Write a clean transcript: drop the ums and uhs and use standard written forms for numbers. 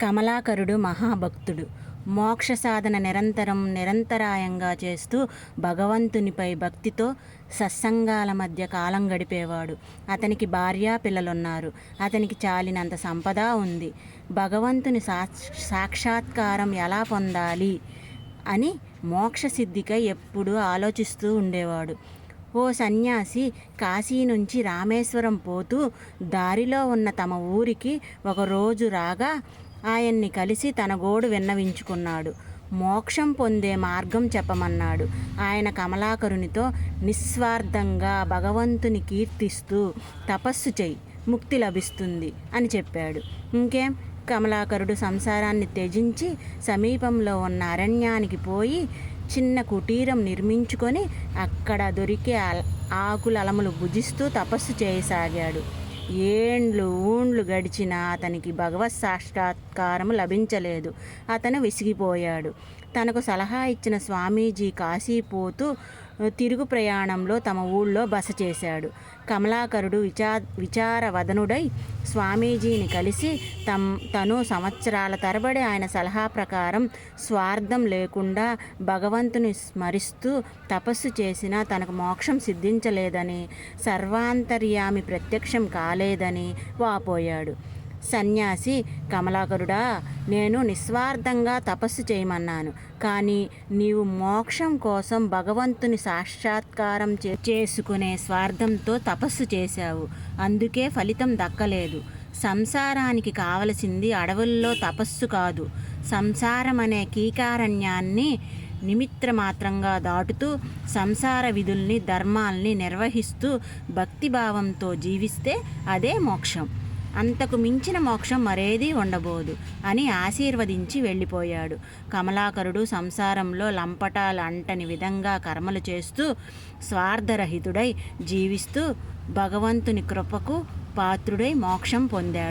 కమలాకరుడు మహాభక్తుడు. మోక్ష సాధన నిరంతరాయంగా చేస్తూ భగవంతునిపై భక్తితో సత్సంగాల మధ్య కాలం గడిపేవాడు. అతనికి భార్యా పిల్లలున్నారు. అతనికి చాలినంత సంపద ఉంది. భగవంతుని సాక్షాత్కారం ఎలా పొందాలి అని మోక్ష సిద్ధికై ఎప్పుడూ ఆలోచిస్తూ ఉండేవాడు. ఓ సన్యాసి కాశీ నుంచి రామేశ్వరం పోతూ దారిలో ఉన్న తమ ఊరికి ఒకరోజు రాగా ఆయన్ని కలిసి తన గోడు విన్నవించుకున్నాడు. మోక్షం పొందే మార్గం చెప్పమన్నాడు. ఆయన కమలాకరునితో నిస్వార్థంగా భగవంతుని కీర్తిస్తూ తపస్సు చెయ్యి, ముక్తి లభిస్తుంది అని చెప్పాడు. ఇంకేం, కమలాకరుడు సంసారాన్ని త్యజించి సమీపంలో ఉన్న అరణ్యానికి పోయి చిన్న కుటీరం నిర్మించుకొని అక్కడ దొరికే ఆకులలములు భుజిస్తూ తపస్సు చేయసాగాడు. ఊండ్లు గడిచినా అతనికి భగవత్ సాక్షాత్కారం లభించలేదు. అతను విసిగిపోయాడు. తనకు సలహా ఇచ్చిన స్వామీజీ కాశీ పోతూ తిరుగు ప్రయాణంలో తమ ఊళ్ళో బస చేశాడు. కమలాకరుడు విచారవదనుడై స్వామీజీని కలిసి తను సంవత్సరాల తరబడి ఆయన సలహా ప్రకారం స్వార్థం లేకుండా భగవంతుని స్మరిస్తూ తపస్సు చేసినా తనకు మోక్షం సిద్ధించలేదని, సర్వాంతర్యామి ప్రత్యక్షం కాలేదని వాపోయాడు. సన్యాసి, కమలాకరుడా, నేను నిస్వార్థంగా తపస్సు చేయమన్నాను, కానీ నీవు మోక్షం కోసం భగవంతుని సాక్షాత్కారం చేసుకునే స్వార్థంతో తపస్సు చేశావు. అందుకే ఫలితం దక్కలేదు. సంసారానికి కావలసింది అడవుల్లో తపస్సు కాదు. సంసారం అనే కీకారణ్యాన్ని నిమిత్రమాత్రంగా దాటుతూ సంసార విధుల్ని, ధర్మాల్ని నిర్వహిస్తూ భక్తిభావంతో జీవిస్తే అదే మోక్షం. అంతకు మించిన మోక్షం మరేదీ ఉండబోదు అని ఆశీర్వదించి వెళ్ళిపోయాడు. కమలాకరుడు సంసారంలో లంపటాలు అంటని విధంగా కర్మలు చేస్తూ స్వార్థరహితుడై జీవిస్తూ భగవంతుని కృపకు పాత్రుడై మోక్షం పొందాడు.